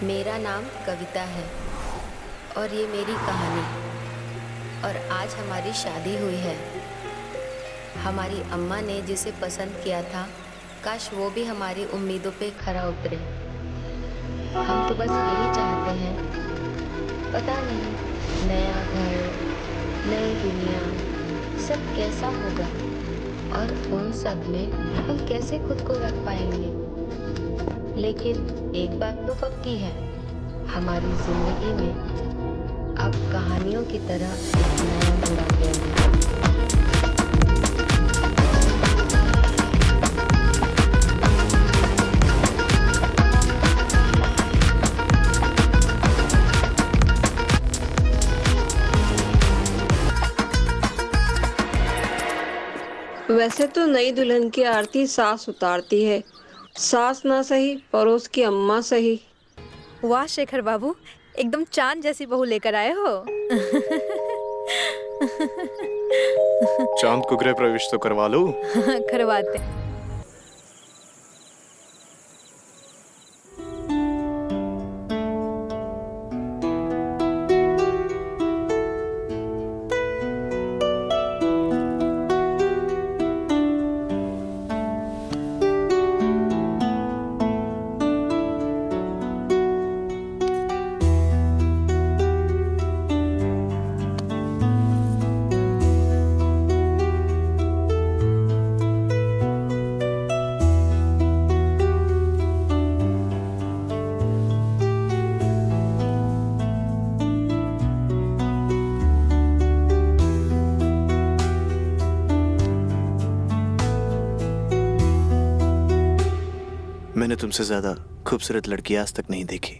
मेरा नाम कविता है और ये मेरी कहानी। और आज हमारी शादी हुई है। हमारी अम्मा ने जिसे पसंद किया था, काश वो भी हमारी उम्मीदों पे खरा उतरे। हम तो बस यही चाहते हैं, पता नहीं नया घर, नई दुनिया सब कैसा होगा और उन सब में हम कैसे खुद को रख पाएंगे। लेकिन एक बात तो पक्की है, हमारी जिंदगी में अब कहानियों की तरह एक नया मोड़ आ गया है। वैसे तो नई दुल्हन की आरती सास उतारती है, सास ना सही पड़ोस की अम्मा सही। वाह शेखर बाबू, एकदम चांद जैसी बहू लेकर आए हो। चांद को गृह प्रवेश तो करवा लो। करवाते हैं। मैंने तुमसे ज्यादा खूबसूरत लड़की आज तक नहीं देखी।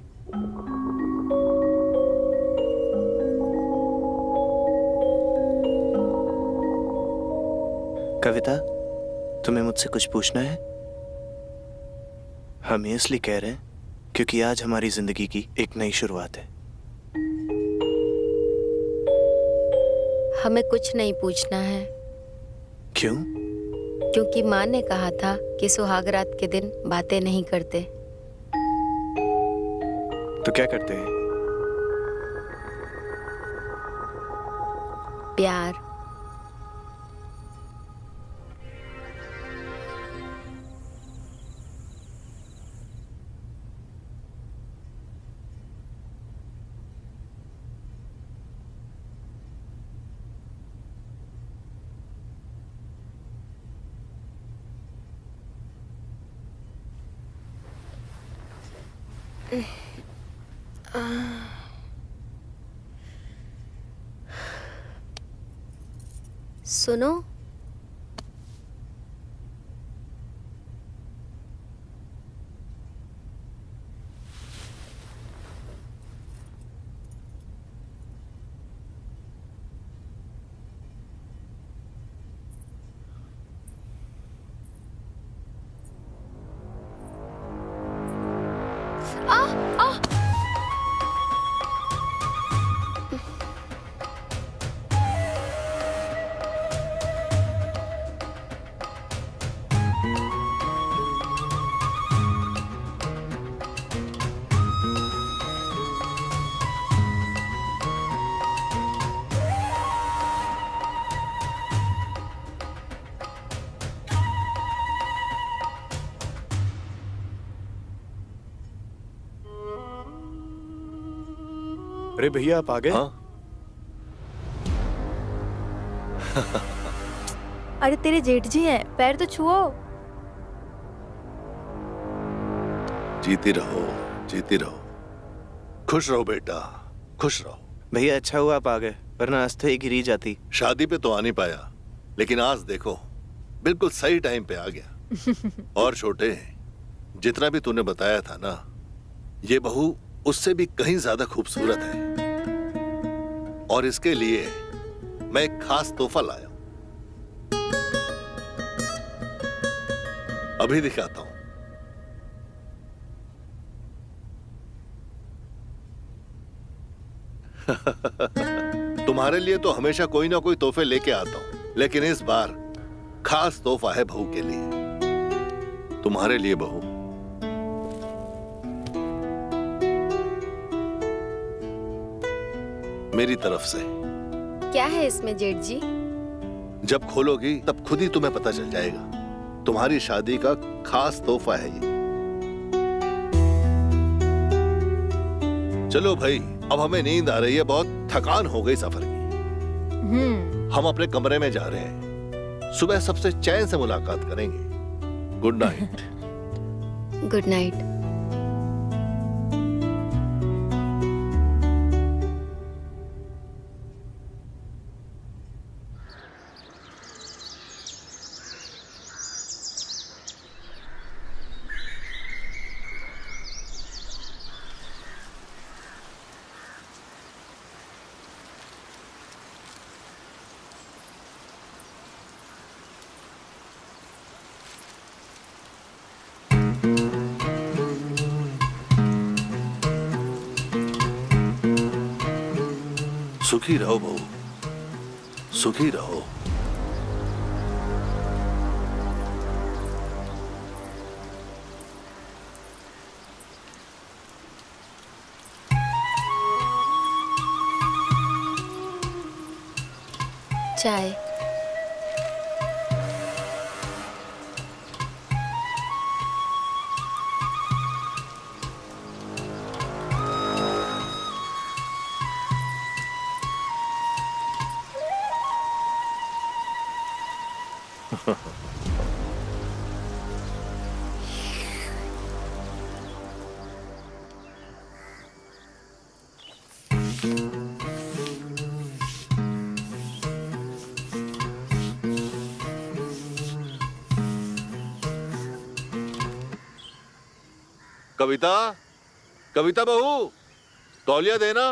कविता, तुम्हें मुझसे कुछ पूछना है? हम ये इसलिए कह रहे हैं क्योंकि आज हमारी जिंदगी की एक नई शुरुआत है। हमें कुछ नहीं पूछना है। क्यों? क्योंकि माँ ने कहा था कि सुहाग रात के दिन बातें नहीं करते। तो क्या करते हैं? प्यार। सुनो, अरे भैया, आप आ गए? हाँ? अरे तेरे जेठ जी हैं, पैर तो छुओ। जीती रहो, जीती रहो। खुश रहो बेटा, खुश रहो। भैया अच्छा हुआ आप आ गए, वरना आज तो एक गिरी जाती। शादी पे तो आ नहीं पाया, लेकिन आज देखो बिल्कुल सही टाइम पे आ गया। और छोटे, जितना भी तूने बताया था ना, ये बहू उससे भी कहीं ज्यादा खूबसूरत है। और इसके लिए मैं एक खास तोहफा लाया हूं, अभी दिखाता हूं। तुम्हारे लिए तो हमेशा कोई ना कोई तोहफे लेके आता हूं, लेकिन इस बार खास तोहफा है बहू के लिए, तुम्हारे लिए बहू। मेरी तरफ से। क्या है इसमें जेठ जी? जब खोलोगी तब खुद ही तुम्हें पता चल जाएगा। तुम्हारी शादी का खास तोहफा है ये। चलो भाई, अब हमें नींद आ रही है, बहुत थकान हो गई सफर की। हम अपने कमरे में जा रहे हैं। सुबह सबसे चैन से मुलाकात करेंगे। Good night. Good night. सुखी रहो बहू, सुखी रहो। चाय। कविता, कविता बहू, तौलिया देना।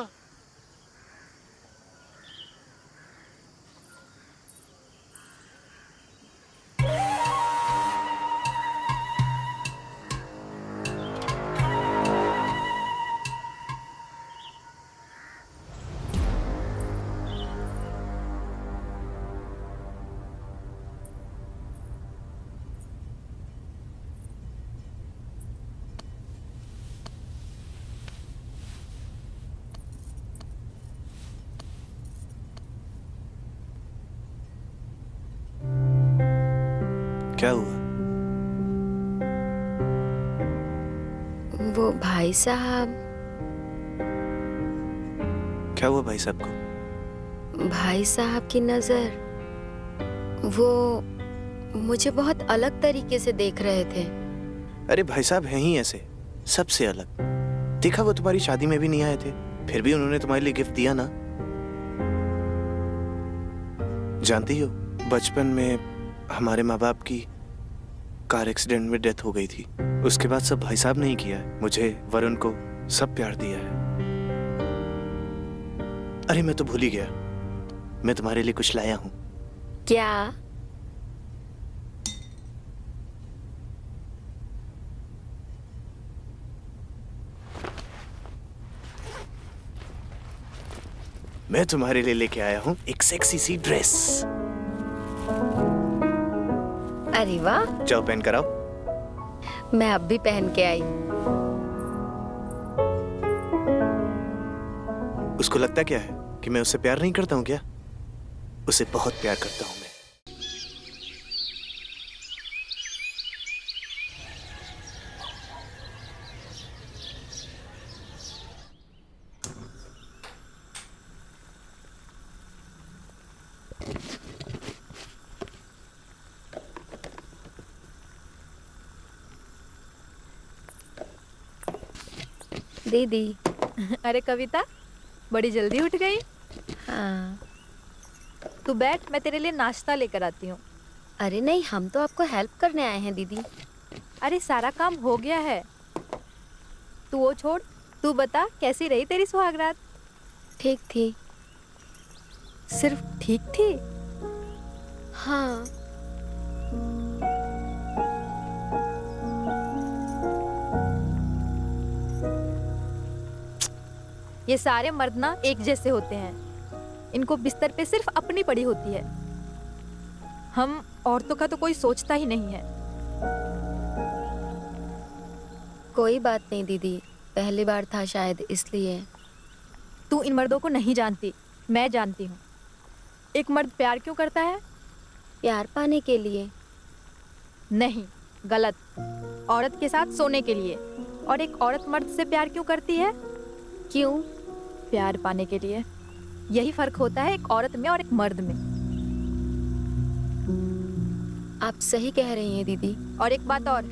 क्या हुआ? वो भाई साहब। क्या हुआ भाई साहब को? भाई साहब की नजर, वो मुझे बहुत अलग तरीके से देख रहे थे। अरे भाई साहब हैं ही ऐसे, सबसे अलग। देखा, वो तुम्हारी शादी में भी नहीं आए थे, फिर भी उन्होंने तुम्हारे लिए गिफ्ट दिया ना। जानती हो, बचपन में हमारे माँ बाप की कार एक्सीडेंट में डेथ हो गई थी। उसके बाद सब भाई साहब ने ही किया है। मुझे, वरुण को सब प्यार दिया है। अरे मैं तो भूल ही गया, मैं तुम्हारे लिए कुछ लाया हूं। क्या? मैं तुम्हारे लिए लेके आया हूं एक सेक्सी सी ड्रेस। अरे वाह, जाओ पहन कर आओ। मैं अब भी पहन के आई। उसको लगता क्या है कि मैं उससे प्यार नहीं करता हूं क्या? उसे बहुत प्यार करता हूं मैं। दीदी। अरे कविता, बड़ी जल्दी उठ गई। हाँ। तू बैठ, मैं तेरे लिए नाश्ता लेकर आती हूँ। अरे नहीं, हम तो आपको हेल्प करने आए हैं दीदी। अरे सारा काम हो गया है, तू वो छोड़। तू बता, कैसी रही तेरी सुहागरात? ठीक थी। सिर्फ ठीक थी? हाँ। ये सारे मर्द ना एक जैसे होते हैं। इनको बिस्तर पे सिर्फ अपनी पड़ी होती है। हम औरतों का तो कोई सोचता ही नहीं है। कोई बात नहीं दीदी, पहली बार था शायद इसलिए। तू इन मर्दों को नहीं जानती, मैं जानती हूँ। एक मर्द प्यार क्यों करता है? प्यार पाने के लिए। नहीं, गलत। औरत के साथ सोने के लिए। और एक औरत मर्द से प्यार क्यों करती है? क्यों? प्यार पाने के लिए। यही फर्क होता है एक औरत में और एक मर्द में। आप सही कह रही हैं दीदी। और एक बात और,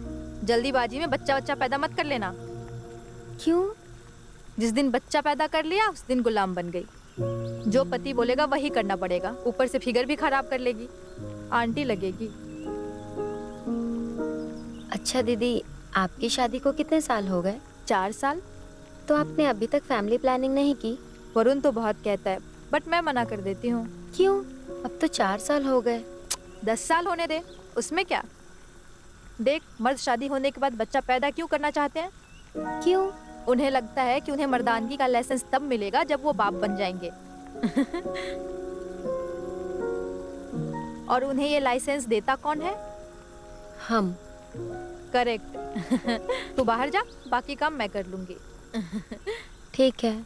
जल्दीबाजी में बच्चा पैदा मत कर लेना। क्यों? जिस दिन बच्चा पैदा कर लिया उस दिन गुलाम बन गई। जो पति बोलेगा वही करना पड़ेगा। ऊपर से फिगर भी खराब कर लेगी, आंटी लगेगी। अच्छा दीदी, आपकी शादी को कितने साल हो गए? 4 साल। तो आपने अभी तक फैमिली प्लानिंग नहीं की? वरुण तो बहुत कहता है, बट मैं मना कर देती हूँ। क्यों? अब तो 4 साल हो गए। 10 साल होने दे, उसमें क्या। देख, मर्द शादी होने के बाद बच्चा पैदा क्यों करना चाहते हैं? क्यों? उन्हें लगता है कि उन्हें मर्दानगी का लाइसेंस तब मिलेगा जब वो बाप बन जाएंगे। और उन्हें ये लाइसेंस देता कौन है? हम। करेक्ट। तू बाहर जा, बाकी काम मैं कर लूंगी। ठीक है।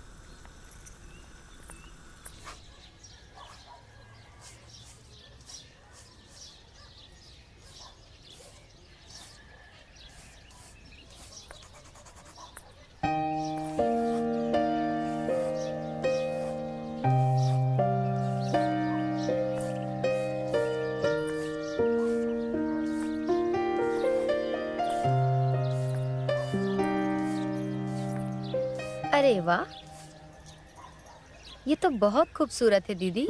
अरे वाह, ये तो बहुत खूबसूरत है दीदी।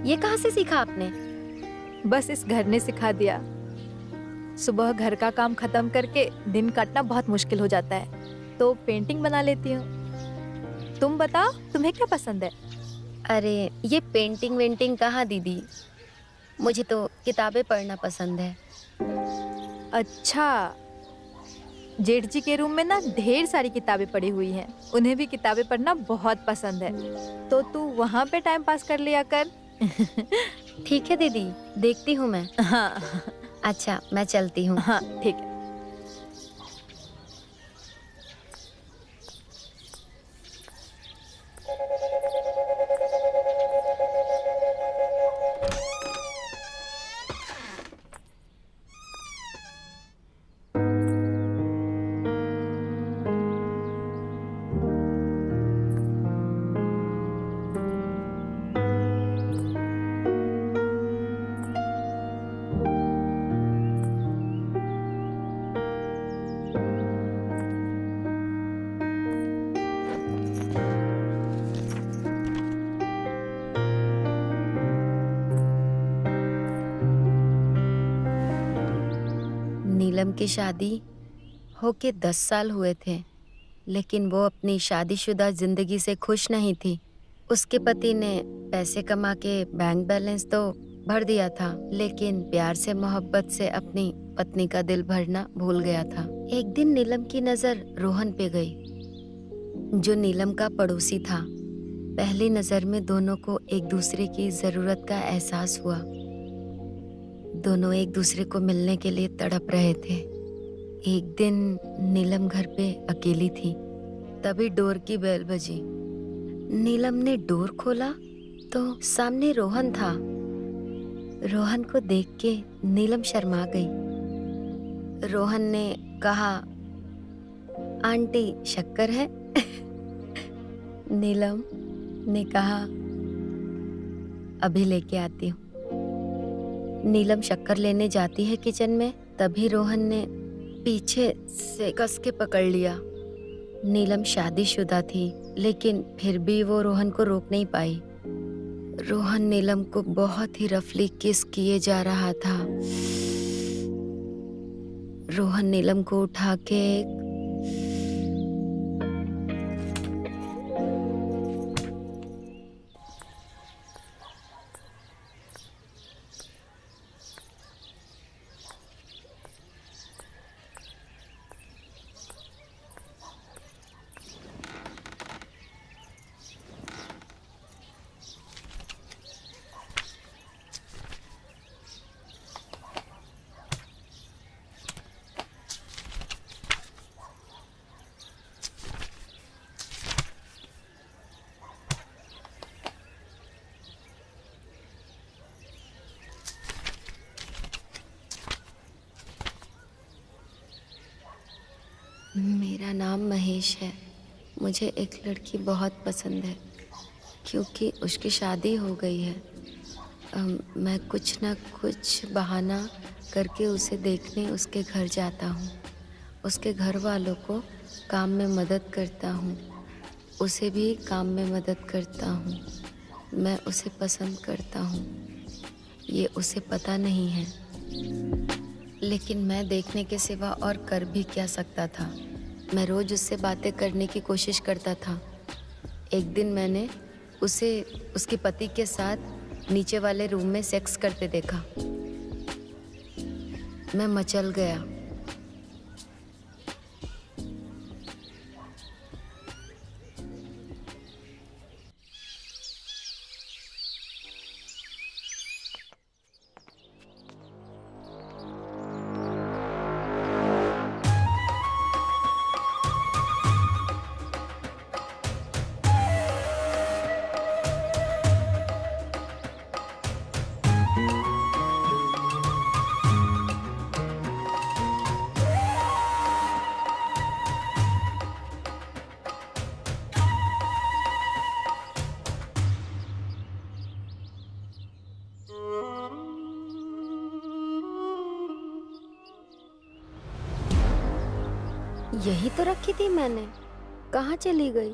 ये कहाँ से सीखा आपने? बस इस घर ने सिखा दिया। सुबह घर का काम खत्म करके दिन काटना बहुत मुश्किल हो जाता है, तो पेंटिंग बना लेती हूँ। तुम बताओ, तुम्हें क्या पसंद है? अरे ये पेंटिंग वेंटिंग कहाँ दीदी, मुझे तो किताबें पढ़ना पसंद है। अच्छा, जेठ जी के रूम में ना ढेर सारी किताबें पड़ी हुई हैं। उन्हें भी किताबें पढ़ना बहुत पसंद है, तो तू वहाँ पे टाइम पास कर लिया कर। ठीक है दीदी, देखती हूँ मैं। हाँ अच्छा, मैं चलती हूँ। हाँ, ठीक है। नीलम की शादी होके 10 साल हुए थे, लेकिन वो अपनी शादीशुदा जिंदगी से खुश नहीं थी। उसके पति ने पैसे कमा के बैंक बैलेंस तो भर दिया था, लेकिन प्यार से मोहब्बत से अपनी पत्नी का दिल भरना भूल गया था। एक दिन नीलम की नजर रोहन पे गई, जो नीलम का पड़ोसी था। पहली नजर में दोनों को एक दूसरे की जरूरत का एहसास हुआ। दोनों एक दूसरे को मिलने के लिए तड़प रहे थे। एक दिन नीलम घर पे अकेली थी, तभी डोर की बेल बजी। नीलम ने डोर खोला तो सामने रोहन था। रोहन को देख के नीलम शर्मा गई। रोहन ने कहा, आंटी शक्कर है? नीलम ने कहा, अभी लेके आती हूँ। नीलम शक्कर लेने जाती है किचन में, तभी रोहन ने पीछे से कस के पकड़ लिया। नीलम शादीशुदा थी, लेकिन फिर भी वो रोहन को रोक नहीं पाई। रोहन नीलम को बहुत ही रफली किस किए जा रहा था। रोहन नीलम को उठा के मेरा नाम महेश है। मुझे एक लड़की बहुत पसंद है क्योंकि उसकी शादी हो गई है। मैं कुछ ना कुछ बहाना करके उसे देखने उसके घर जाता हूँ। उसके घर वालों को काम में मदद करता हूँ, उसे भी काम में मदद करता हूँ। मैं उसे पसंद करता हूँ, ये उसे पता नहीं है, लेकिन मैं देखने के सिवा और कर भी क्या सकता था। मैं रोज उससे बातें करने की कोशिश करता था। एक दिन मैंने उसे उसके पति के साथ नीचे वाले रूम में सेक्स करते देखा। मैं मचल गया। यही तो रखी थी मैंने, कहाँ चली गई?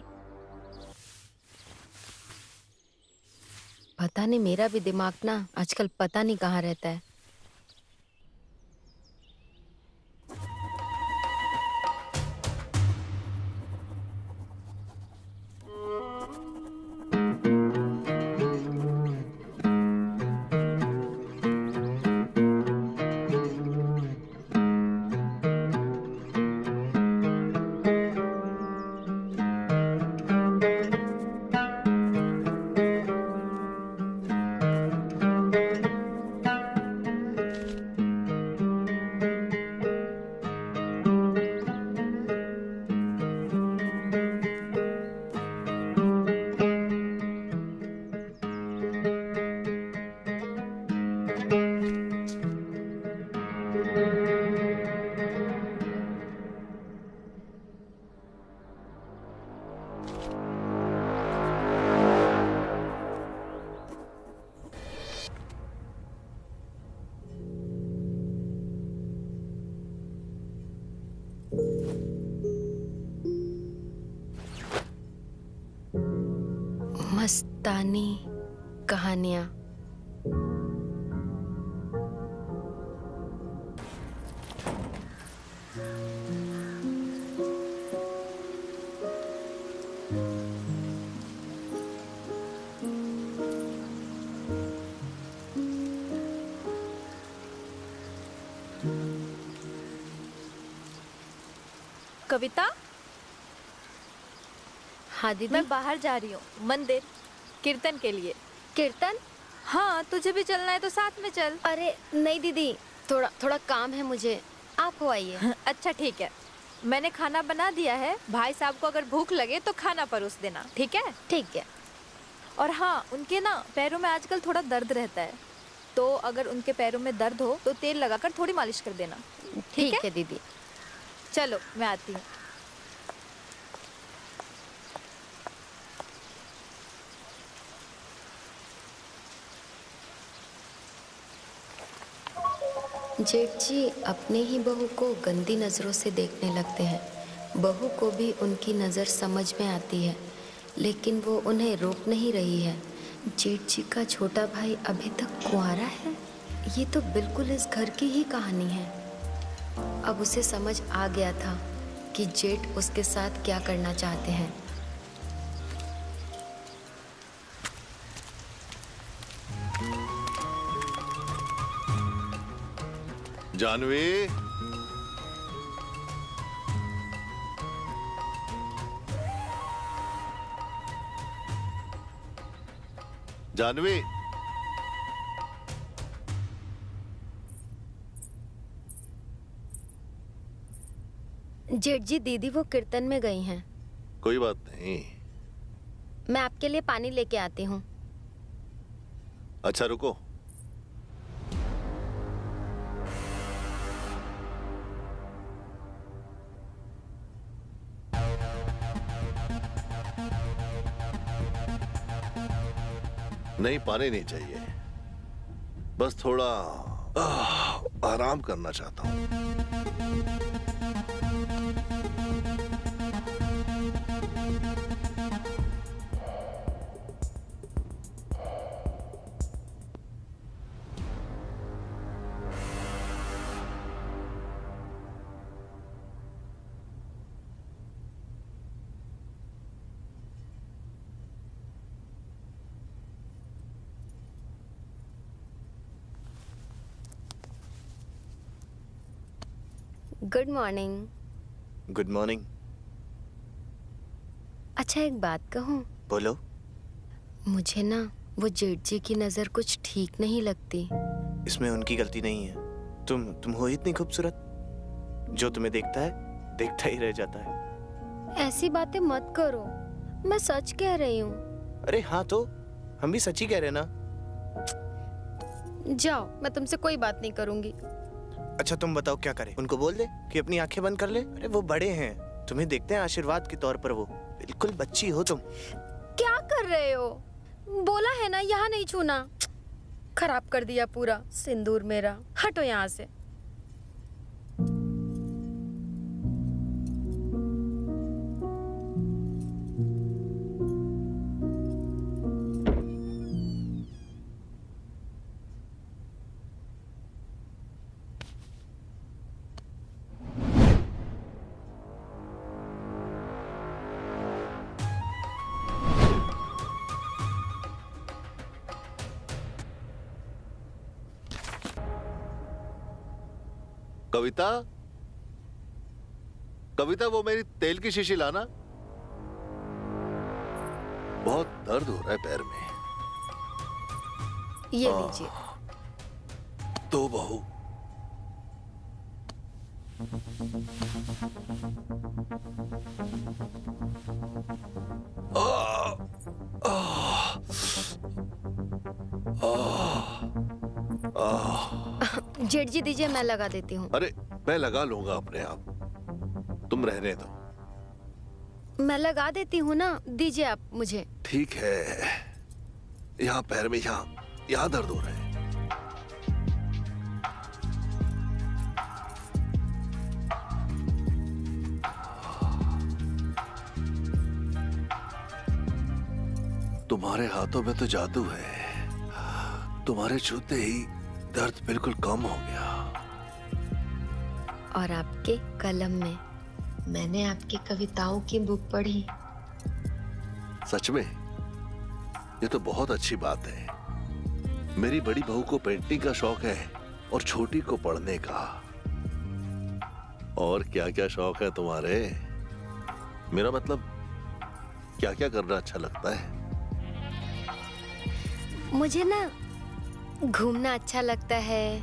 पता नहीं, मेरा भी दिमाग ना आजकल पता नहीं कहाँ रहता है। मस्तानी कहानियाँ। कविता, हाँ दीदी। मैं बाहर जा रही हूँ मंदिर कीर्तन के लिए। कीर्तन? हाँ, तुझे भी चलना है तो साथ में चल। अरे नहीं दीदी, थोड़ा थोड़ा काम है मुझे, आप हो आइए। अच्छा ठीक है, मैंने खाना बना दिया है। भाई साहब को अगर भूख लगे तो खाना परोस देना, ठीक है? ठीक है। और हाँ, उनके ना पैरों में आजकल थोड़ा दर्द रहता है, तो अगर उनके पैरों में दर्द हो तो तेल लगाकर थोड़ी मालिश कर देना, ठीक है दीदी। चलो मैं आती हूँ। जेठ जी अपने ही बहू को गंदी नज़रों से देखने लगते हैं। बहू को भी उनकी नज़र समझ में आती है, लेकिन वो उन्हें रोक नहीं रही है। जेठ जी का छोटा भाई अभी तक कुंवारा है। ये तो बिल्कुल इस घर की ही कहानी है। अब उसे समझ आ गया था कि जेठ उसके साथ क्या करना चाहते हैं। जानवी, जानवी, जेठ जी, दीदी वो कीर्तन में गई हैं। कोई बात नहीं। मैं आपके लिए पानी लेके आती हूँ। अच्छा रुको। नहीं, पानी नहीं चाहिए, बस थोड़ा आराम करना चाहता हूं। Good morning. Good morning. अच्छा, एक बात कहूँ? बोलो। मुझे ना वो जेठ जी की नज़र कुछ ठीक नहीं लगती। इसमें उनकी गलती नहीं है। तुम हो इतनी खूबसूरत, जो तुम्हें देखता है देखता ही रह जाता है। ऐसी बातें मत करो, मैं सच कह रही हूँ। अरे हाँ, तो हम भी सच ही कह रहे हैं ना। जाओ, मैं तुमसे कोई बात नहीं करूंगी। अच्छा तुम बताओ क्या करें? उनको बोल दे कि अपनी आंखें बंद कर ले। अरे वो बड़े हैं, तुम्हें देखते हैं आशीर्वाद के तौर पर। वो बिल्कुल बच्ची हो तुम। क्या कर रहे हो? बोला है ना यहाँ नहीं छूना। खराब कर दिया पूरा सिंदूर मेरा। हटो यहाँ से। कविता, कविता, वो मेरी तेल की शीशी लाना। बहुत दर्द हो रहा है पैर में। ये लीजिए। तो बहू, जेठ जी दीजिए, मैं लगा देती हूँ। अरे मैं लगा लूंगा अपने आप, तुम रहने दो। मैं लगा देती हूँ ना, दीजिए आप मुझे। ठीक है, यहाँ पैर में यहाँ दर्द हो रहा है। तुम्हारे हाथों में तो जादू है। तुम्हारे छूते ही दर्द बिल्कुल कम हो गया। और आपके कलम में मैंने आपकी कविताओं की बुक पढ़ी। सच में? ये तो बहुत अच्छी बात है। मेरी बड़ी बहू को पेंटिंग का शौक है और छोटी को पढ़ने का। और क्या क्या शौक है तुम्हारे? मेरा मतलब क्या क्या करना अच्छा लगता है? मुझे ना घूमना अच्छा लगता है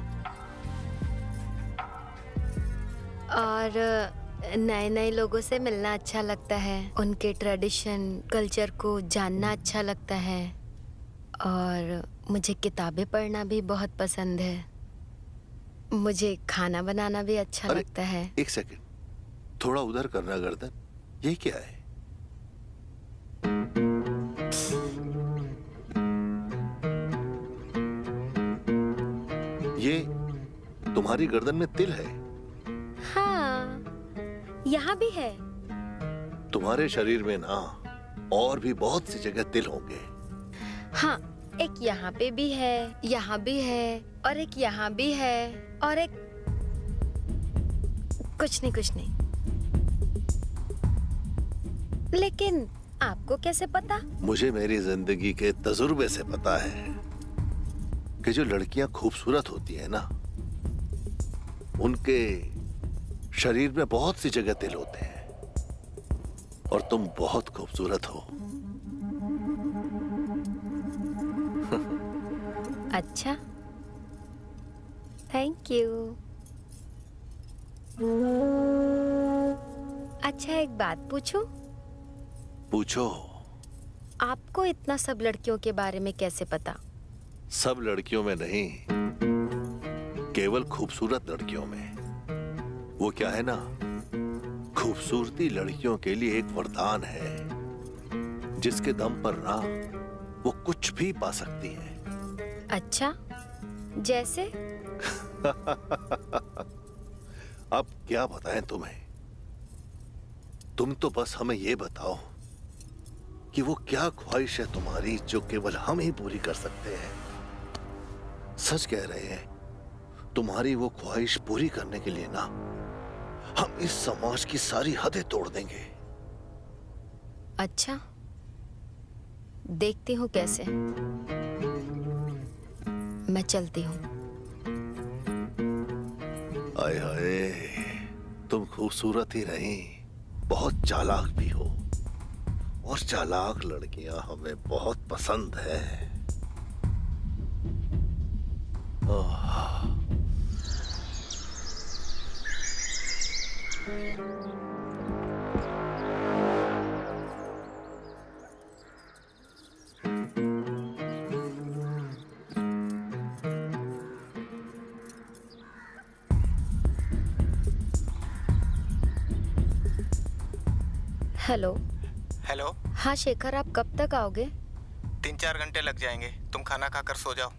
और नए नए लोगों से मिलना अच्छा लगता है। उनके ट्रेडिशन, कल्चर को जानना अच्छा लगता है। और मुझे किताबें पढ़ना भी बहुत पसंद है। मुझे खाना बनाना भी अच्छा लगता है। एक सेकंड, थोड़ा उधर करना गर्दन। ये क्या है? ये तुम्हारी गर्दन में तिल है? हाँ, यहाँ भी है। तुम्हारे शरीर में ना और भी बहुत सी जगह तिल होंगे। हाँ, एक यहाँ पे भी है, यहाँ भी है, और एक यहाँ भी है, और एक कुछ नहीं। लेकिन आपको कैसे पता? मुझे मेरी जिंदगी के तजुर्बे से पता है कि जो लड़कियां खूबसूरत होती है ना, उनके शरीर में बहुत सी जगह तिल होते हैं। और तुम बहुत खूबसूरत हो। अच्छा, थैंक यू। अच्छा, एक बात पूछूं? पूछो। आपको इतना सब लड़कियों के बारे में कैसे पता? सब लड़कियों में नहीं, केवल खूबसूरत लड़कियों में। वो क्या है ना, खूबसूरती लड़कियों के लिए एक वरदान है, जिसके दम पर ना वो कुछ भी पा सकती है। अच्छा, जैसे? अब क्या बताएं तुम्हें? तुम तो बस हमें ये बताओ कि वो क्या ख्वाहिश है तुम्हारी जो केवल हम ही पूरी कर सकते हैं। सच कह रहे हैं, तुम्हारी वो ख्वाहिश पूरी करने के लिए ना हम इस समाज की सारी हदें तोड़ देंगे। अच्छा, देखती हूँ कैसे। मैं चलती हूँ। आए हाय, तुम खूबसूरत ही नहीं, बहुत चालाक भी हो, और चालाक लड़कियां हमें बहुत पसंद है। आह। हेलो। हेलो। हाँ शेखर, आप कब तक आओगे? 3-4 घंटे लग जाएंगे। तुम खाना खाकर सो जाओ।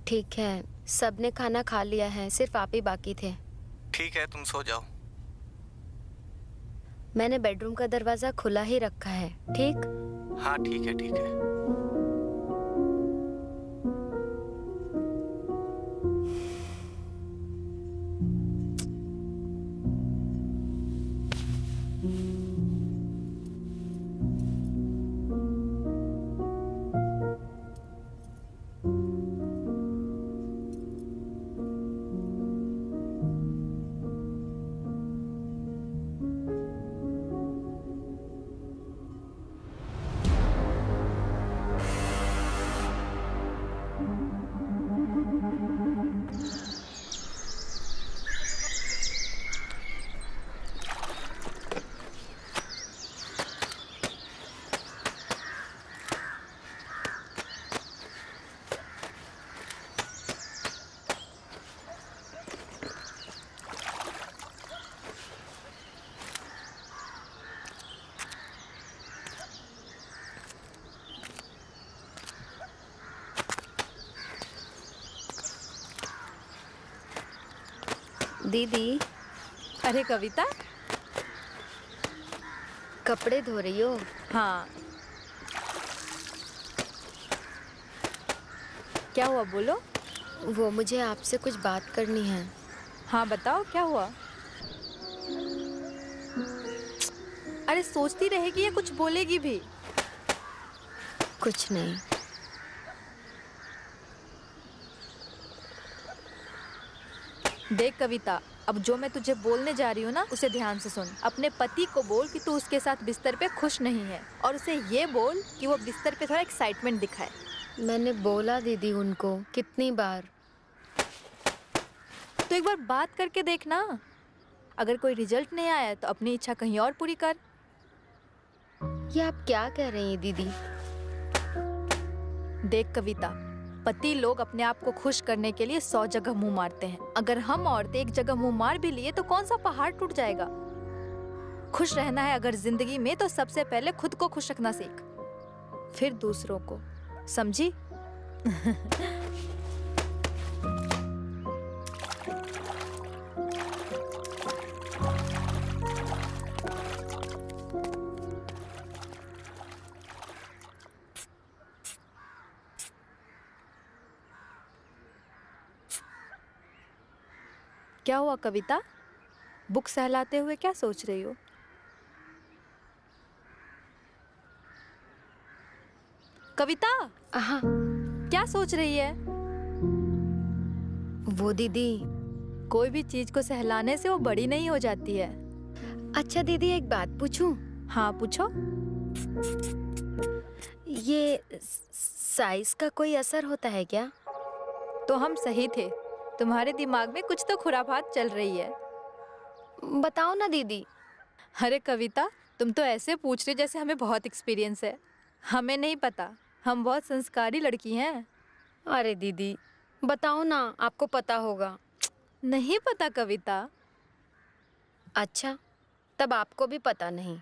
ठीक है, सबने खाना खा लिया है, सिर्फ आप ही बाकी थे। ठीक है, तुम सो जाओ। मैंने बेडरूम का दरवाजा खुला ही रखा है, ठीक? हाँ ठीक है, ठीक है। दीदी, अरे कविता। कपड़े धो रही हो? हाँ, क्या हुआ, बोलो। वो मुझे आपसे कुछ बात करनी है। हाँ बताओ, क्या हुआ। अरे सोचती रहेगी या कुछ बोलेगी भी? कुछ नहीं। देख कविता, अब जो मैं तुझे बोलने जा रही हूँ ना, उसे ध्यान से सुन। अपने पति को बोल कि तू उसके साथ बिस्तर पे खुश नहीं है, और उसे ये बोल कि वो बिस्तर पे थोड़ा एक्साइटमेंट दिखाए। मैंने बोला दीदी उनको कितनी बार। तो एक बार बात करके देखना। अगर कोई रिजल्ट नहीं आया तो अपनी इच्छा कहीं और पूरी कर। ये आप क्या कह रही हैं दीदी? देख कविता, पति लोग अपने आप को खुश करने के लिए 100 जगह मुंह मारते हैं। अगर हम औरतें एक जगह मुंह मार भी लिए तो कौन सा पहाड़ टूट जाएगा। खुश रहना है अगर जिंदगी में, तो सबसे पहले खुद को खुश रखना सीख, फिर दूसरों को। समझी? क्या हुआ कविता? बुक सहलाते हुए क्या सोच रही हो? कविता, हाँ। क्या सोच रही है? वो दीदी। कोई भी चीज को सहलाने से वो बड़ी नहीं हो जाती है। अच्छा दीदी, एक बात पूछूं? हाँ पूछो। ये साइज का कोई असर होता है क्या? तो हम सही थे, तुम्हारे दिमाग में कुछ तो खुराफात चल रही है। बताओ ना दीदी। अरे कविता, तुम तो ऐसे पूछ रही जैसे हमें बहुत एक्सपीरियंस है। हमें नहीं पता, हम बहुत संस्कारी लड़की हैं। अरे दीदी बताओ ना, आपको पता होगा। नहीं पता कविता। अच्छा, तब आपको भी पता नहीं।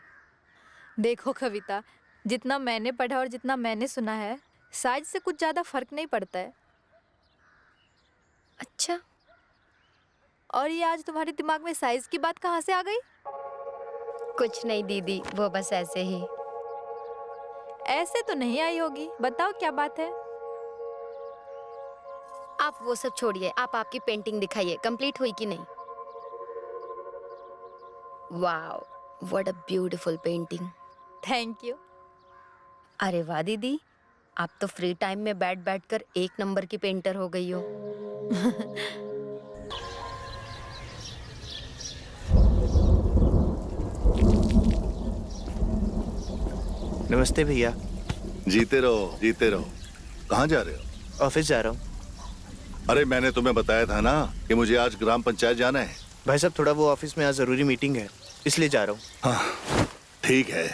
देखो कविता, जितना मैंने पढ़ा और जितना मैंने सुना है, साइज से कुछ ज्यादा फर्क नहीं पड़ता है। अच्छा, और ये आज तुम्हारे दिमाग में साइज की बात कहाँ से आ गई? कुछ नहीं दीदी, वो बस ऐसे ही। ऐसे तो नहीं आई होगी, बताओ क्या बात है। आप वो सब छोड़िए, आप आपकी पेंटिंग दिखाइए, कंप्लीट हुई कि नहीं। Wow, what a beautiful painting. Thank you. अरे वाह दीदी, आप तो फ्री टाइम में बैठ बैठ कर एक नंबर की पेंटर हो गई हो। नमस्ते भैया। जीते रहो जीते रहो। कहाँ जा रहे हो? ऑफिस जा रहा हूँ। अरे मैंने तुम्हें बताया था ना कि मुझे आज ग्राम पंचायत जाना है। भाई साहब, थोड़ा वो ऑफिस में आज जरूरी मीटिंग है, इसलिए जा रहा हूँ। हाँ ठीक है,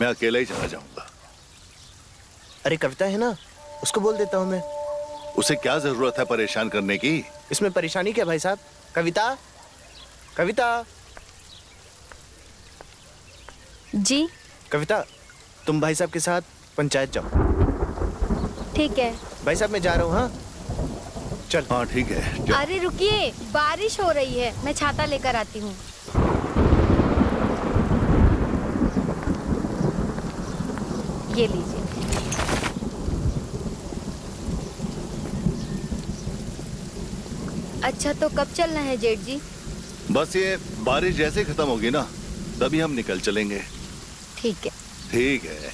मैं अकेला ही चला जाऊंगा। अरे कविता है ना, उसको बोल देता हूँ मैं। उसे क्या जरूरत है परेशान करने की? इसमें परेशानी क्या भाई साहब? कविता, कविता, जी कविता, तुम भाई साहब के साथ पंचायत जाओ। ठीक है। भाई साहब मैं जा रहा हूँ। हाँ चल। हाँ ठीक है जाओ। अरे रुकिए, बारिश हो रही है, मैं छाता लेकर आती हूँ। ये लीजिए। अच्छा, तो कब चलना है जेठ जी? बस ये बारिश जैसे खत्म होगी ना, तभी हम निकल चलेंगे। ठीक है। ठीक है।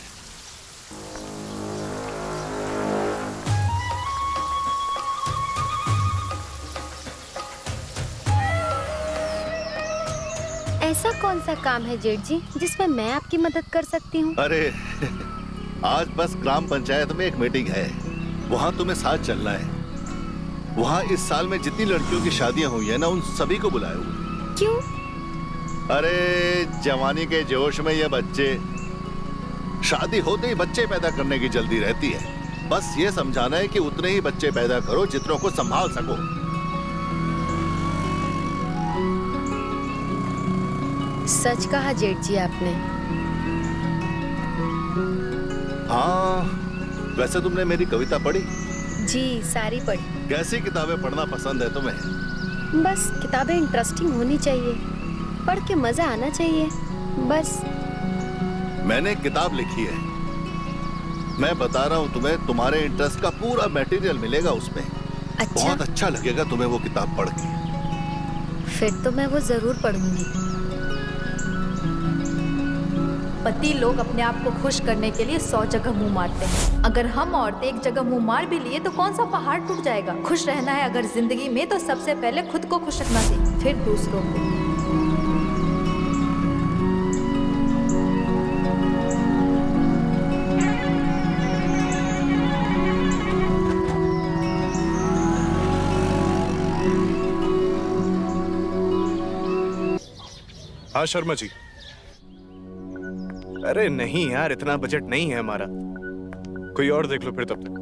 ऐसा कौन सा काम है जेठ जी जिसमें मैं आपकी मदद कर सकती हूँ? अरे आज बस ग्राम पंचायत में एक मीटिंग है, वहाँ तुम्हें साथ चलना है। वहाँ इस साल में जितनी लड़कियों की शादियां हुई है ना, उन सभी को बुलाया हुआ। क्यों? अरे जवानी के जोश में ये बच्चे, शादी होते ही बच्चे पैदा करने की जल्दी रहती है। बस ये समझाना है कि उतने ही बच्चे पैदा करो जितनों को संभाल सको। सच कहा जेठ जी आपने। हाँ, वैसे तुमने मेरी कविता पढ़ी? जी, सारी पढ़ी। कैसी किताबें पढ़ना पसंद है तुम्हें? बस किताबें इंटरेस्टिंग होनी चाहिए, पढ़ के मजा आना चाहिए, बस। मैंने एक किताब लिखी है, मैं बता रहा हूँ तुम्हें, तुम्हारे इंटरेस्ट का पूरा मटेरियल मिलेगा उसमें। अच्छा, बहुत अच्छा लगेगा तुम्हें वो किताब पढ़ के। फिर तो मैं वो जरूर पढ़ूंगी। पति लोग अपने आप को खुश करने के लिए 100 जगह मुंह मारते हैं। अगर हम औरतें एक जगह मुंह मार भी लिए तो कौन सा पहाड़ टूट जाएगा। खुश रहना है अगर जिंदगी में, तो सबसे पहले खुद को खुश रखना चाहिए, फिर दूसरों को। हाँ शर्मा जी। अरे नहीं यार, इतना बजट नहीं है हमारा, कोई और देख लो फिर तब तक।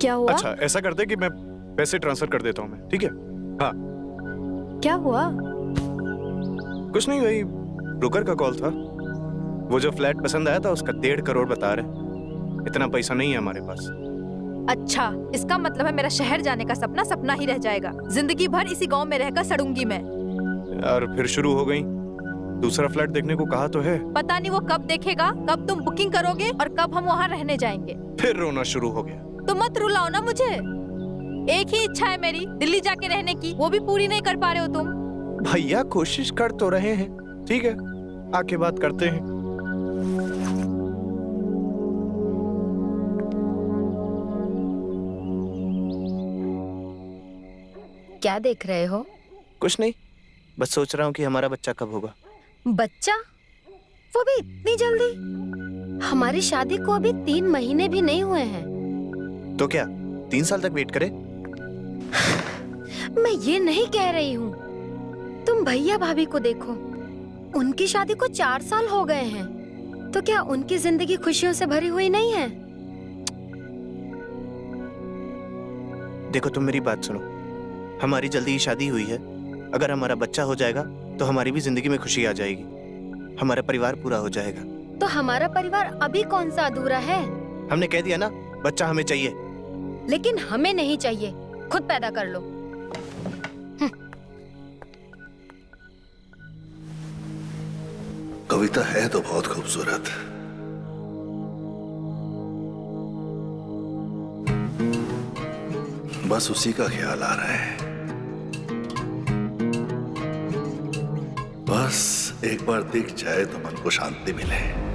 क्या हुआ? अच्छा ऐसा करते कि मैं पैसे ट्रांसफर कर देता हूँ मैं, ठीक है? हाँ। क्या हुआ? कुछ नहीं, वही ब्रोकर का कॉल था। वो जो फ्लैट पसंद आया था उसका 1.5 करोड़ बता रहे। इतना पैसा नहीं है हमारे पास। अच्छा, इसका मतलब है मेरा शहर जाने का सपना सपना ही रह जाएगा। जिंदगी भर इसी गांव में रहकर सड़ूंगी मैं। यार फिर शुरू हो गई। दूसरा फ्लैट देखने को कहा तो है। पता नहीं वो कब देखेगा, कब तुम बुकिंग करोगे और कब हम वहाँ रहने जाएंगे। फिर रोना शुरू हो गया। तो मत रुलाओ ना मुझे। एक ही इच्छा है मेरी, दिल्ली जाके रहने की, वो भी पूरी नहीं कर पा रहे हो तुम। भैया कोशिश कर तो रहे हैं, ठीक है आके बात करते हैं। क्या देख रहे हो? कुछ नहीं, बस सोच रहा हूँ कि हमारा बच्चा कब होगा। बच्चा? वो भी इतनी जल्दी? हमारी शादी को अभी 3 महीने भी नहीं हुए हैं। तो क्या 3 साल तक वेट करें? मैं ये नहीं कह रही हूँ, तुम भैया भाभी को देखो, उनकी शादी को 4 साल हो गए हैं। तो क्या उनकी जिंदगी खुशियों से भरी हुई नहीं है? देखो तुम मेरी बात सुनो, हमारी जल्दी ही शादी हुई है। अगर हमारा बच्चा हो जाएगा तो हमारी भी जिंदगी में खुशी आ जाएगी, हमारा परिवार पूरा हो जाएगा। तो हमारा परिवार अभी कौन सा अधूरा है? हमने कह दिया ना, बच्चा हमें चाहिए। लेकिन हमें नहीं चाहिए, खुद पैदा कर लो। कविता है तो बहुत खूबसूरत, बस उसी का ख्याल आ रहा है। बस एक बार दिख जाए तो मन को शांति मिले।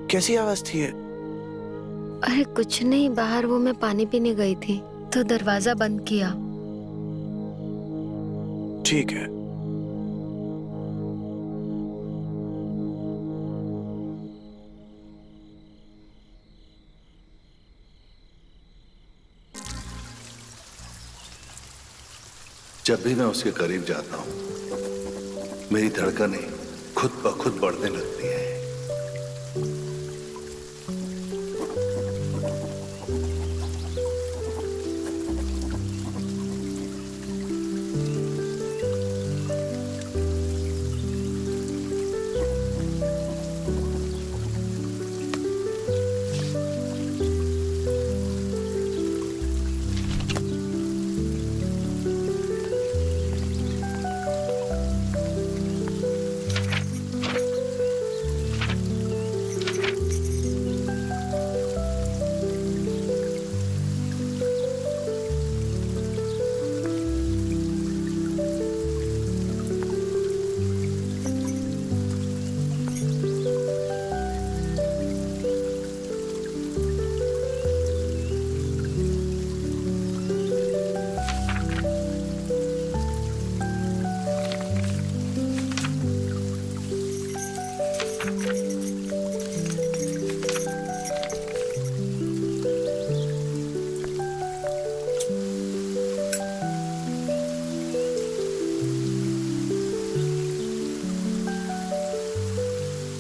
कैसी आवाज थी ये? अरे कुछ नहीं, बाहर वो मैं पानी पीने गई थी तो दरवाजा बंद किया। ठीक है। जब भी मैं उसके करीब जाता हूं, मेरी धड़कनें खुद ब खुद बढ़ने लगती हैं।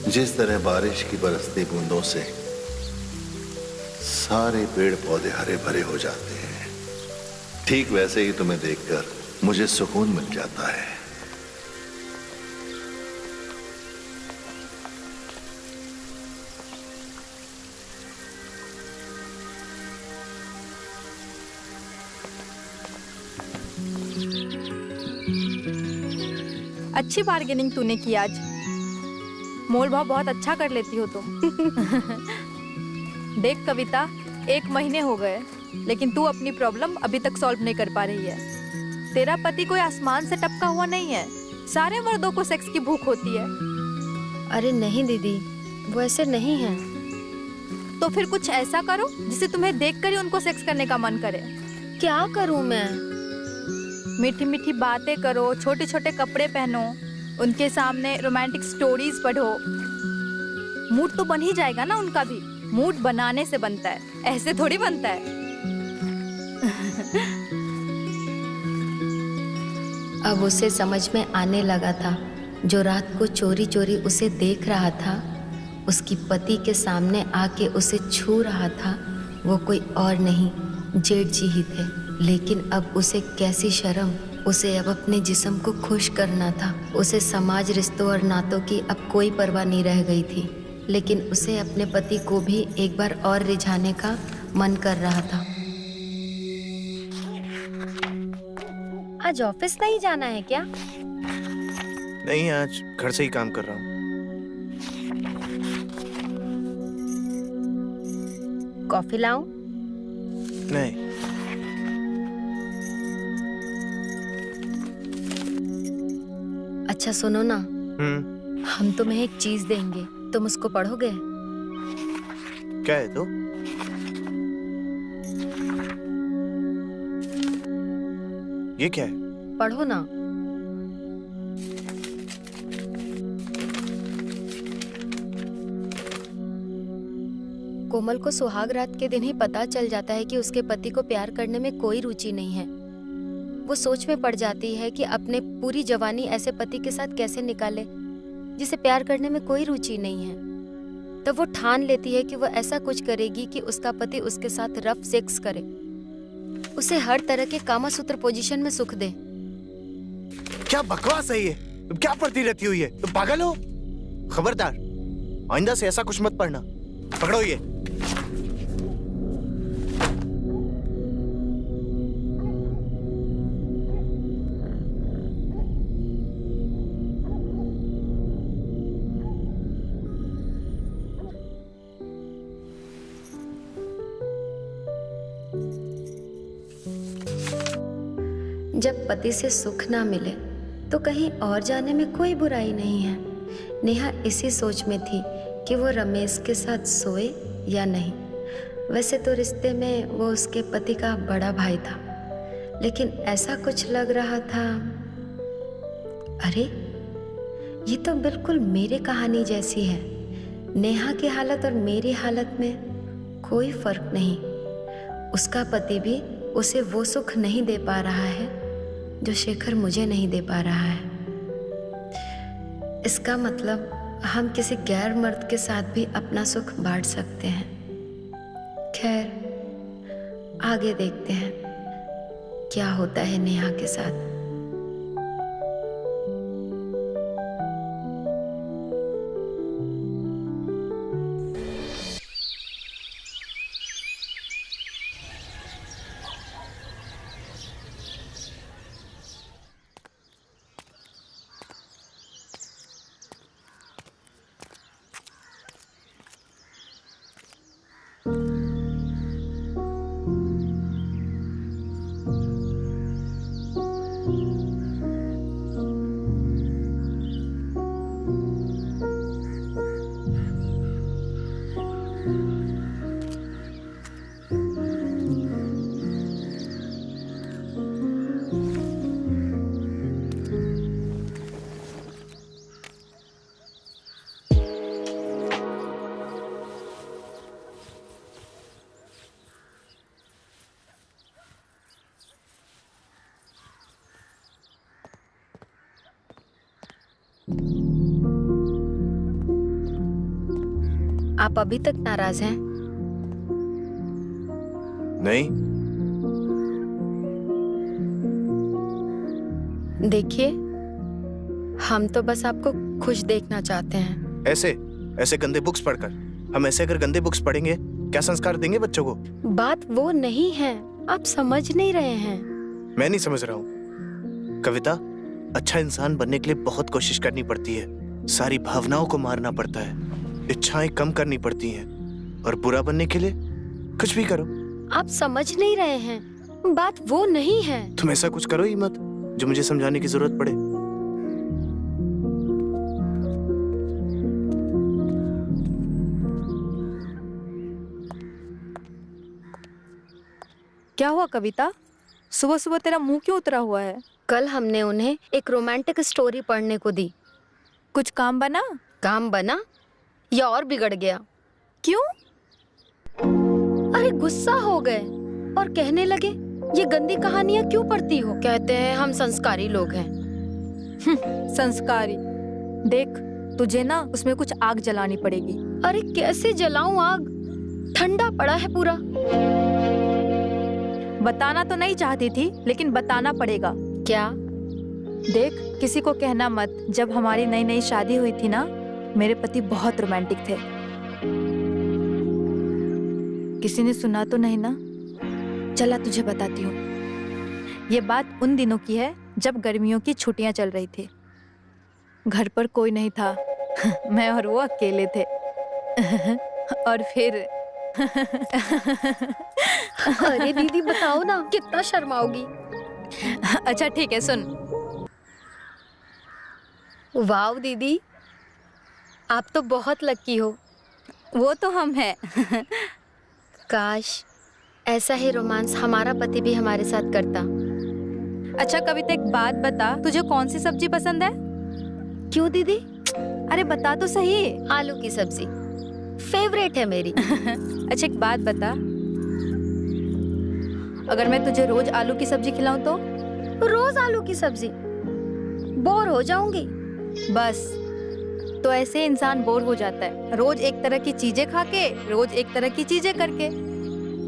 जिस तरह बारिश की बरसती बूंदों से सारे पेड़ पौधे हरे भरे हो जाते हैं, ठीक वैसे ही तुम्हें देखकर मुझे सुकून मिल जाता है। अच्छी बार्गेनिंग तूने की आज। मोल भाव बहुत अच्छा कर लेती हो तुम। देख कविता, 1 महीने हो गए लेकिन तू अपनी प्रॉब्लम अभी तक सॉल्व नहीं कर पा रही है। तेरा पति कोई आसमान से टपका हुआ नहीं है, सारे मर्दों को सेक्स की भूख होती है। अरे नहीं दीदी, वो ऐसे नहीं है। तो फिर कुछ ऐसा करो जिसे तुम्हें देखकर ही उनको सेक्स करने का मन करे। क्या करूं मैं? मीठी मीठी बातें करो, छोटे छोटे कपड़े पहनो, उनके सामने रोमांटिक स्टोरीज पढ़ो। मूड तो बन ही जाएगा ना उनका भी। मूड बनाने से बनता है, ऐसे थोड़ी बनता है। अब उसे समझ में आने लगा था, जो रात को चोरी चोरी उसे देख रहा था, उसकी पति के सामने आके उसे छू रहा था, वो कोई और नहीं, जेठ जी ही थे। लेकिन अब उसे कैसी शर्म, उसे अब अपने जिस्म को खुश करना था। उसे समाज, रिश्तों और नातों की अब कोई परवाह नहीं रह गई थी। लेकिन उसे अपने पति को भी एक बार और रिझाने का मन कर रहा था। आज ऑफिस नहीं जाना है क्या? नहीं, आज घर से ही काम कर रहा हूँ। कॉफी लाऊं? नहीं। अच्छा सुनो ना, हम तुम्हें एक चीज देंगे, तुम उसको पढ़ोगे? क्या है तो? ये क्या है? पढ़ो ना। कोमल को सुहाग रात के दिन ही पता चल जाता है कि उसके पति को प्यार करने में कोई रुचि नहीं है। वो सोच में पड़ जाती है कि अपने पूरी जवानी ऐसे पति के साथ कैसे निकाले जिसे प्यार करने में कोई रुचि नहीं है। तब वो ठान लेती है कि वो ऐसा कुछ करेगी कि उसका पति उसके साथ रफ सेक्स करे, उसे हर तरह के कामासूत्र पोजीशन में सुख दे। क्या बकवास है ये? तुम क्या पढ़ती रहती हो ये? तुम पागल हो? खबरदार, आइंदा से ऐसा कुछ मत पढ़ना। पकड़ो ये। जब पति से सुख ना मिले तो कहीं और जाने में कोई बुराई नहीं है। नेहा इसी सोच में थी कि वो रमेश के साथ सोए या नहीं। वैसे तो रिश्ते में वो उसके पति का बड़ा भाई था, लेकिन ऐसा कुछ लग रहा था, अरे ये तो बिल्कुल मेरी कहानी जैसी है। नेहा की हालत और मेरी हालत में कोई फर्क नहीं। उसका पति भी उसे वो सुख नहीं दे पा रहा है जो शेखर मुझे नहीं दे पा रहा है। इसका मतलब हम किसी गैर मर्द के साथ भी अपना सुख बांट सकते हैं। खैर, आगे देखते हैं क्या होता है नेहा के साथ। आप अभी तक नाराज हैं? नहीं। देखिए, हम तो बस आपको खुश देखना चाहते हैं। ऐसे गंदे बुक्स पढ़कर? हम ऐसे अगर गंदे बुक्स पढ़ेंगे क्या संस्कार देंगे बच्चों को? बात वो नहीं है, आप समझ नहीं रहे हैं। मैं नहीं समझ रहा हूँ। कविता, अच्छा इंसान बनने के लिए बहुत कोशिश करनी पड़ती है। सारी भावनाओं को मारना पड़ता है, इच्छाएं कम करनी पड़ती हैं, और बुरा बनने के लिए कुछ भी करो। आप समझ नहीं रहे हैं, बात वो नहीं है। तुम ऐसा कुछ करो ही मत जो मुझे समझाने की जरूरत पड़े। क्या हुआ कविता? सुबह सुबह तेरा मुंह क्यों उतरा हुआ है? कल हमने उन्हें एक रोमांटिक स्टोरी पढ़ने को दी। कुछ काम बना? काम बना या और बिगड़ गया? क्यों? अरे गुस्सा हो गए और कहने लगे ये गंदी कहानियां क्यों पढ़ती हो। कहते हैं हम संस्कारी लोग हैं। संस्कारी? देख, तुझे ना उसमें कुछ आग जलानी पड़ेगी। अरे कैसे जलाऊं आग? ठंडा पड़ा है पूरा। बताना तो नहीं चाहती थी, लेकिन बताना पड़ेगा। क्या? देख, किसी को कहना मत। जब हमारी नई नई शादी हुई थी ना, मेरे पति बहुत रोमांटिक थे। किसी ने सुना तो नहीं ना? चला तुझे बताती हूँ। ये बात उन दिनों की है जब गर्मियों की छुट्टियां चल रही थी। घर पर कोई नहीं था। मैं और वो अकेले थे। और फिर अरे दीदी बताओ ना, कितना शर्माओगी। अच्छा ठीक है, सुन। वाव दीदी, आप तो बहुत लकी हो। वो तो हम हैं। काश ऐसा ही रोमांस हमारा पति भी हमारे साथ करता। अच्छा कविता, एक बात बता, तुझे कौन सी सब्जी पसंद है? क्यों दीदी? अरे बता तो सही। आलू की सब्जी फेवरेट है मेरी। अच्छा एक बात बता, अगर मैं तुझे रोज आलू की सब्जी खिलाऊं तो? रोज आलू की सब्जी? बोर हो जाऊंगी। बस, तो ऐसे इंसान बोर हो जाता है, रोज एक तरह की चीजें खा के, रोज एक तरह की चीजें करके।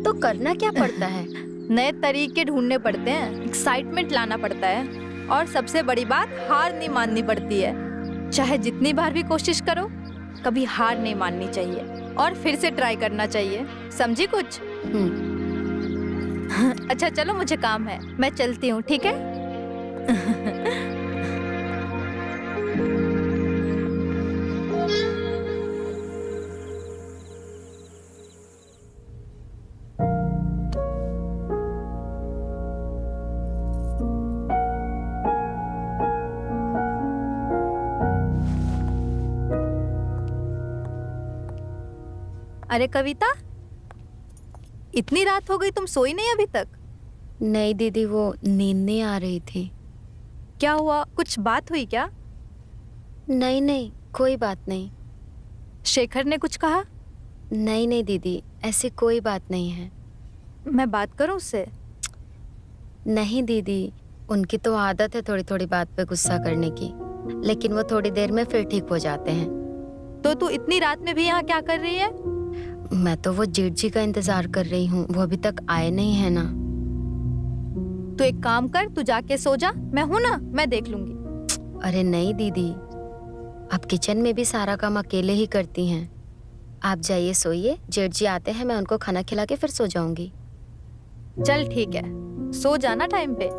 तो करना क्या पड़ता है? नए तरीके ढूंढने पड़ते हैं, एक्साइटमेंट लाना पड़ता है, और सबसे बड़ी बात, हार नहीं माननी पड़ती है। चाहे जितनी बार भी कोशिश करो, कभी हार नहीं माननी चाहिए और फिर से ट्राई करना चाहिए। समझी कुछ? अच्छा चलो, मुझे काम है, मैं चलती हूँ, ठीक है? अरे कविता, इतनी रात हो गई, तुम सोई नहीं अभी तक? नहीं दीदी, वो नींद नहीं आ रही थी। क्या हुआ, कुछ बात हुई क्या? नहीं नहीं, कोई बात नहीं। शेखर ने कुछ कहा? नहीं नहीं दीदी, ऐसी कोई बात नहीं है। मैं बात करूं उससे? नहीं दीदी, उनकी तो आदत है थोड़ी थोड़ी बात पे गुस्सा करने की, लेकिन वो थोड़ी देर में फिर ठीक हो जाते हैं। तो तू इतनी रात में भी यहाँ क्या कर रही है? मैं तो वो जेठ जी का इंतजार कर रही हूँ, वो अभी तक आए नहीं है ना। तू एक काम कर, तू जाके सो जा, मैं हूं ना, मैं देख लूंगी। अरे नहीं दीदी, आप किचन में भी सारा काम अकेले ही करती हैं। आप जाइए सोइए, जेठ जी आते हैं, मैं उनको खाना खिला के फिर सो जाऊंगी। चल ठीक है, सो जाना टाइम पे।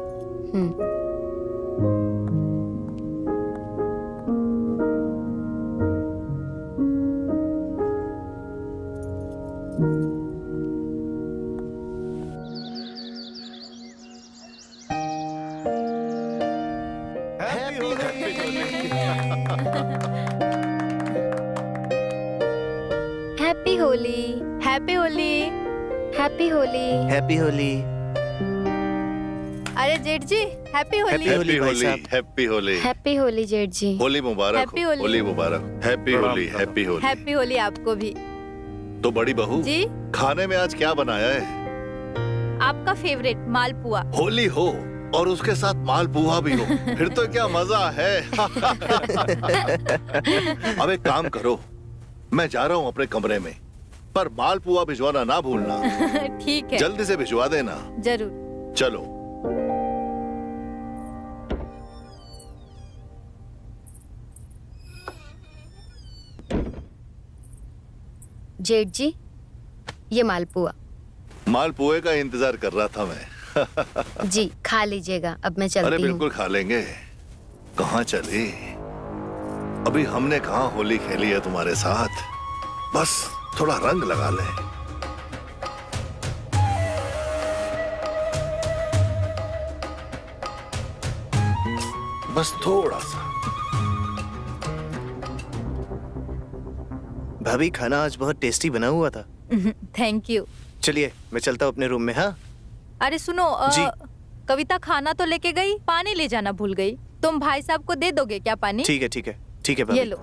Happy Holi. Happy Holi. Happy Holi. Happy Holi. अरे जेठ जी, हैप्पी होली। Happy होली भाई साहब। हैप्पी होली। हैप्पी होली जेठ जी। होली मुबारक Happy हो। होली। होली मुबारक। Happy Holi. Happy Holi. Happy Holi आपको भी। तो बड़ी बहू जी, खाने में आज क्या बनाया है? आपका फेवरेट मालपुआ। होली हो और उसके साथ मालपुआ भी हो, फिर तो क्या मजा है। अब एक काम करो, मैं जा रहा हूँ अपने कमरे में, पर मालपुआ भिजवाना ना भूलना। ठीक है, जल्दी से भिजवा देना। जरूर। चलो। जेठ जी, ये मालपुआ। मालपुए का इंतजार कर रहा था मैं। जी खा लीजिएगा, अब मैं अरे चलती हूँ। बिल्कुल खा लेंगे। कहाँ चली? अभी हमने कहाँ होली खेली है तुम्हारे साथ। बस थोड़ा रंग लगा ले। बस थोड़ा सा। भाभी, खाना आज बहुत टेस्टी बना हुआ था। Thank you. चलिए मैं चलता हूँ अपने रूम में। हाँ अरे सुनो, जी। कविता खाना तो लेके गई, पानी ले जाना भूल गई। तुम भाई साहब को दे दोगे क्या पानी? ठीक है, ठीक है, ठीक है भाभी। ये लो।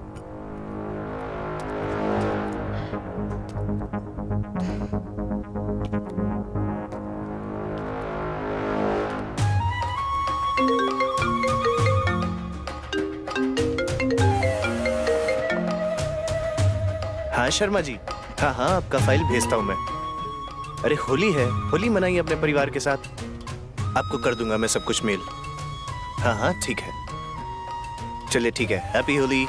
हाँ शर्मा जी, हाँ हाँ, आपका फाइल भेजता हूँ मैं। अरे होली है, होली मनाइए अपने परिवार के साथ। आपको कर दूंगा मैं सब कुछ मेल। हाँ हाँ ठीक है, चलिए ठीक है। हैप्पी होली।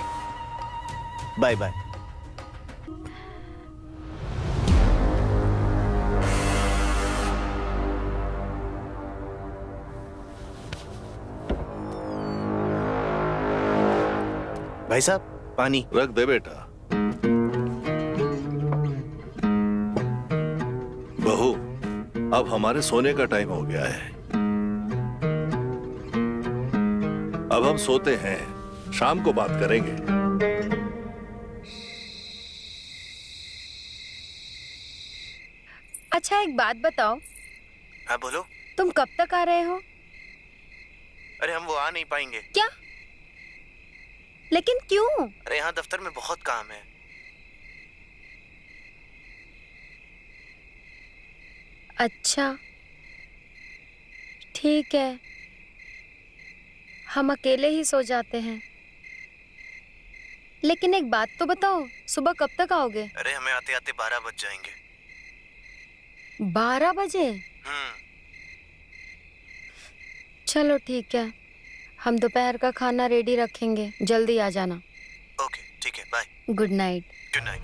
Bye bye. भाई साहब, पानी। रख दे बेटा। बहू, अब हमारे सोने का टाइम हो गया है। अब हम सोते हैं। शाम को बात करेंगे। अच्छा एक बात बताओ, हाँ बोलो। तुम कब तक आ रहे हो? अरे हम वो आ नहीं पाएंगे। क्या? लेकिन क्यों? अरे यहाँ दफ्तर में बहुत काम है। अच्छा ठीक है, हम अकेले ही सो जाते हैं। लेकिन एक बात तो बताओ, सुबह कब तक आओगे? अरे हमें आते आते 12 बज जाएंगे। 12 बजे? चलो ठीक है, हम दोपहर का खाना रेडी रखेंगे, जल्दी आ जाना। ओके ठीक है, bye. Good night. Good night.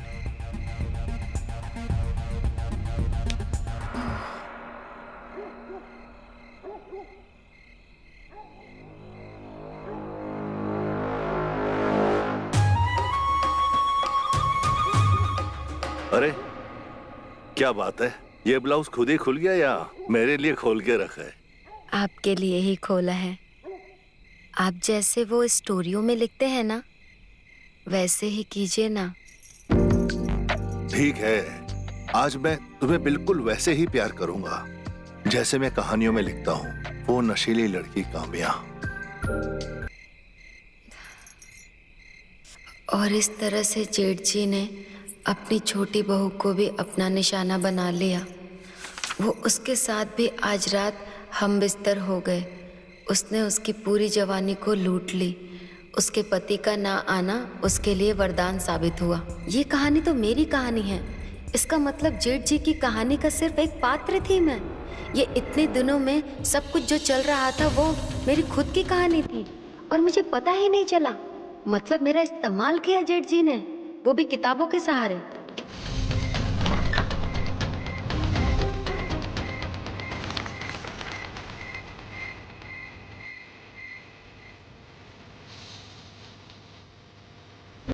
अरे क्या बात है, ये ब्लाउज खुद ही खुल गया या मेरे लिए खोल के रखा है? आपके लिए ही खोला है। आप जैसे वो स्टोरियों में लिखते हैं ना, वैसे ही कीजिए ना। ठीक है, आज मैं तुम्हें बिल्कुल वैसे ही प्यार करूंगा जैसे मैं कहानियों में लिखता हूँ। वो नशीली लड़की काम्या। और इस तरह से जेठ जी ने अपनी छोटी बहू को भी अपना निशाना बना लिया। वो उसके साथ भी आज रात हम बिस्तर हो गए। उसने उसकी पूरी जवानी को लूट ली। उसके पति का ना आना उसके लिए वरदान साबित हुआ। ये कहानी तो मेरी कहानी है। इसका मतलब जेठ जी की कहानी का सिर्फ एक पात्र थी मैं। ये इतने दिनों में सब कुछ जो चल रहा था वो मेरी खुद की कहानी थी और मुझे पता ही नहीं चला। मतलब मेरा इस्तेमाल किया जेठ जी ने, वो भी किताबों के सहारे।